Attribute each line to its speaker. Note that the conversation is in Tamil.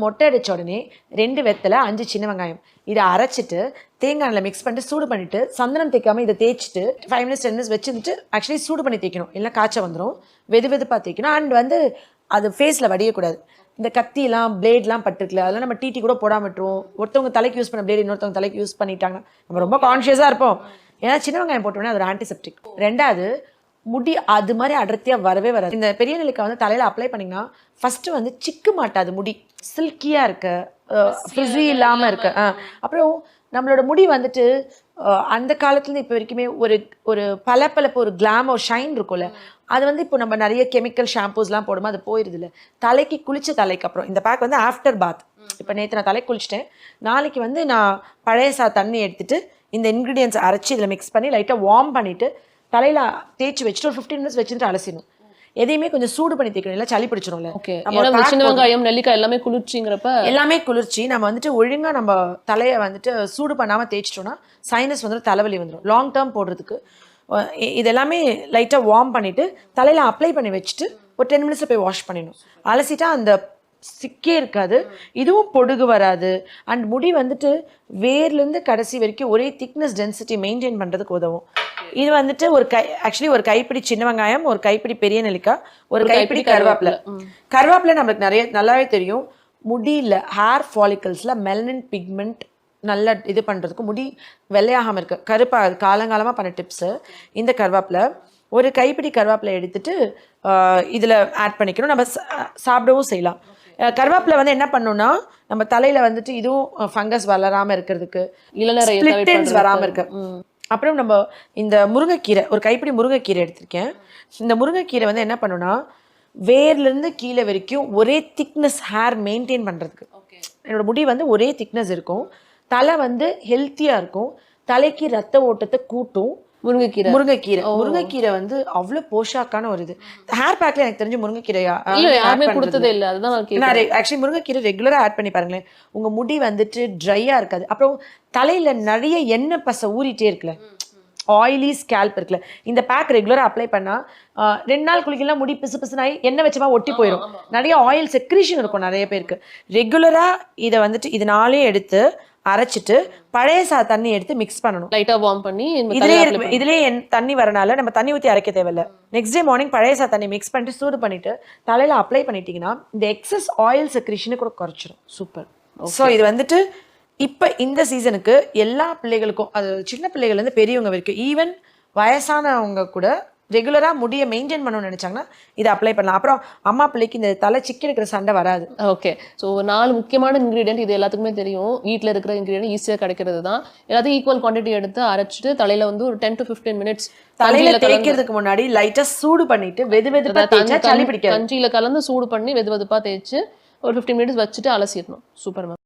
Speaker 1: மொட்டை அடிச்ச உடனே 2 வெத்தலை 5 சின்ன வெங்காயம் இதை அரைச்சிட்டு தேங்காய் எண்ணெயில் மிக்ஸ் பண்ணிட்டு சூடு பண்ணிட்டு சந்தனம் தேய்க்காம இதை தேய்ச்சிட்டு 5 மினிட்ஸ் 10 மினிட்ஸ் வச்சுட்டு ஆக்சுவலி சூடு பண்ணி தேய்க்கணும் இல்லை காய்ச்சல் வந்துடும் வெதுப்பாக தேய்க்கணும் அண்ட் வந்து அது ஃபேஸில் வடியக்கூடாது இந்த கத்திலாம் பிளேட்லாம் பட்டுருக்குல அதெல்லாம் நம்ம டீ கூட போடாம விட்டுருவோம் ஒருத்தவங்க தலைக்கு யூஸ் பண்ண பிளேட் இன்னொருத்தவங்க தலைக்கு யூஸ் பண்ணிட்டாங்கன்னா நம்ம ரொம்ப கான்ஷியஸாக இருப்போம் ஏன்னா சின்ன வெங்காயம் போட்டோம்னா அது ஒரு ஆன்டிசெப்டிக் ரெண்டாவது முடி அது மாதிரி அடர்த்தியாக வரவே வராது இந்த பெரிய நெல்லிக்காய் வந்து தலையில் அப்ளை பண்ணிங்கன்னா ஃபஸ்ட்டு வந்து சிக்கு மாட்டாது முடி சில்கியாக இருக்க ஃப்ரிஸி இல்லாமல் இருக்க அப்புறம் நம்மளோட முடி வந்துட்டு அந்த காலத்துலேருந்து இப்போ வரைக்குமே ஒரு பளபளப்பு ஒரு கிளாமர் ஷைன் இருக்கும்ல அது வந்து இப்போ நம்ம நிறைய கெமிக்கல் ஷாம்பூஸ்லாம் போடும்போது அது போயிடுது இல்லை தலைக்கு குளிச்ச தலைக்கு அப்புறம் இந்த பேக் வந்து ஆஃப்டர் பாத் இப்போ நேற்று நான் தலைக்கு குளிச்சிட்டேன் நாளைக்கு வந்து நான் பழைய தண்ணி எடுத்துட்டு இந்த இன்க்ரீடியன்ஸ் அரைச்சி இதில் மிக்ஸ் பண்ணி லைட்டாக வார்ம் பண்ணிவிட்டு தலையில் தேய்ச்சி வச்சுட்டு ஒரு 15 மினிட்ஸ் வச்சுட்டு அலசிடணும் எதையுமே கொஞ்சம் சூடு பண்ணி தேய்க்கணும் இல்லை சளி பிடிச்சிடும்ல
Speaker 2: சின்ன வெங்காயம் நெல்லிக்காய் எல்லாமே குளிர்ச்சிங்கிறப்ப எல்லாமே
Speaker 1: குளிர்ச்சி நம்ம வந்துட்டு ஒழுங்காக நம்ம தலையை வந்துட்டு சூடு பண்ணாமல் தேய்ச்சிட்டோம்னா சைனஸ் வந்துடும் தலைவலி வந்துடும் லாங் டேர்ம் போடுறதுக்கு இதெல்லாமே லைட்டாக வார்ம் பண்ணிவிட்டு தலையில் அப்ளை பண்ணி வச்சுட்டு ஒரு 10 மினிட்ஸில் போய் வாஷ் பண்ணிடணும் அலசிட்டா அந்த சிக்கே இருக்காது இதுவும் பொடுகு வராது அண்ட் முடி வந்துட்டு வேர்லேருந்து கடைசி வரைக்கும் ஒரே திக்னஸ் டென்சிட்டி மெயின்டைன் பண்ணுறதுக்கு உதவும் இது வந்துட்டு ஆக்சுவலி ஒரு கைப்பிடி சின்ன வெங்காயம் ஒரு கைப்பிடி பெரிய நெல்லிக்காய் ஒரு கைப்பிடி கருவேப்பிலை நம்மளுக்கு நிறைய நல்லாவே தெரியும் முடியல ஹேர் ஃபாலிக்கல்ஸில் மெலனின் பிக்மெண்ட் நல்லா இது பண்ணுறதுக்கு முடி வெள்ளையாகாமல் இருக்குது கருப்பாக காலங்காலமாக பண்ண டிப்ஸு இந்த கருவேப்பிலை ஒரு கைப்பிடி கருவேப்பிலை எடுத்துட்டு இதில் ஆட் பண்ணிக்கணும் நம்ம சாப்பிடவும் செய்யலாம் கருவேப்பிலை வந்து என்ன பண்ணணும்னா நம்ம தலையில் வந்துட்டு இதுவும் ஃபங்கஸ் வளராமல் இருக்கிறதுக்கு ஸ்ப்ளிட்டன்ஸ் வராமல் இருக்கு அப்புறம் நம்ம இந்த முருங்கைக்கீரை ஒரு கைப்பிடி முருங்கைக்கீரை எடுத்திருக்கேன் இந்த முருங்கைக்கீரை வந்து என்ன பண்ணுன்னா வேர்லேருந்து கீழே வரைக்கும் ஒரே திக்னஸ் ஹேர் மெயின்டைன் பண்ணுறதுக்கு என்னோட முடி வந்து ஒரே திக்னஸ் இருக்கும் தலை வந்து ஹெல்த்தியாக இருக்கும் தலைக்கு ரத்த ஓட்டத்தை கூட்டும் முருங்கைக்கீரை வந்து அவ்வளவு போஷாக்கான ஒரு இது ஹேர் பேக்ல எனக்கு தெரிஞ்சு முருங்கைக்கீரை
Speaker 2: கொடுத்ததே இல்லை அதுதான்
Speaker 1: ஆக்சுவலி முருங்கைக்கீரை ரெகுலரா ஆட் பண்ணி பாருங்களேன் உங்க முடி வந்துட்டு ட்ரையா இருக்காது அப்புறம் தலையில நிறைய எண்ணெய் பசை ஊறிட்டே இருக்குல்ல ஆயிலி ஸ்கேல்ப் இருக்குல்ல இந்த பேக் ரெகுலரா அப்ளை பண்ணா 2 நாள் குளிக்கலாம் முடி பிசு பிசுனாயி எண்ணெய் வச்சமா ஒட்டி போயிடும் நிறைய ஆயில் செக்ரீஷன் இருக்கும் நிறைய பேருக்கு ரெகுலரா இதை வந்துட்டு இதனாலே எடுத்து அரைச்சிட்டு பழைய தண்ணி எடுத்து மிக்ஸ் பண்ணணும்
Speaker 2: லைட்டா வார்ம் பண்ணி
Speaker 1: இதுலயே தண்ணி வரனால நம்ம தண்ணி ஊற்றி அரைக்க தேவையில்ல நெக்ஸ்ட் டே மார்னிங் பழைய தண்ணி மிக்ஸ் பண்ணிட்டு சூடு பண்ணிட்டு தலையில அப்ளை பண்ணிட்டீங்கன்னா இந்த எக்ஸஸ் ஆயில் செக்ரீஷனை கூட குறைச்சிடும்
Speaker 2: சூப்பர்
Speaker 1: ஸோ இது வந்துட்டு இப்போ இந்த சீசனுக்கு எல்லா பிள்ளைகளுக்கும் அது சின்ன பிள்ளைகள்லேருந்து பெரியவங்க வரைக்கும் ஈவன் வயசானவங்க கூட ரெகுலராக முடியை மெயின்டைன் பண்ணணும்னு நினச்சாங்கன்னா இதை அப்ளை பண்ணலாம் அப்புறம் அம்மா பிள்ளைக்கு இந்த தலை சிக்கி இருக்கிற சண்டை வராது
Speaker 2: ஓகே ஸோ 4 முக்கியமான இன்க்ரீடியன்ட் இது எல்லாத்துக்குமே தெரியும் வீட்டில் இருக்கிற இன்க்ரீடியன்ட் ஈஸியாக கிடைக்கிறது தான் எல்லாத்தையும் ஈக்குவல் குவான்டிட்டி எடுத்து அரைச்சிட்டு தலையில் வந்து ஒரு 10 to 15 மினிட்ஸ்
Speaker 1: தலையில தேய்க்கிறதுக்கு முன்னாடி லைட்டாக சூடு பண்ணிட்டு வெதுப்பா தேய்ச்சா சளி பிடிக்காது
Speaker 2: கஞ்சியில் கலந்து சூடு பண்ணி வெதுப்பா தேய்ச்சி ஒரு 15 மினிட்ஸ் வச்சுட்டு அலசிடணும் சூப்பர் மேம்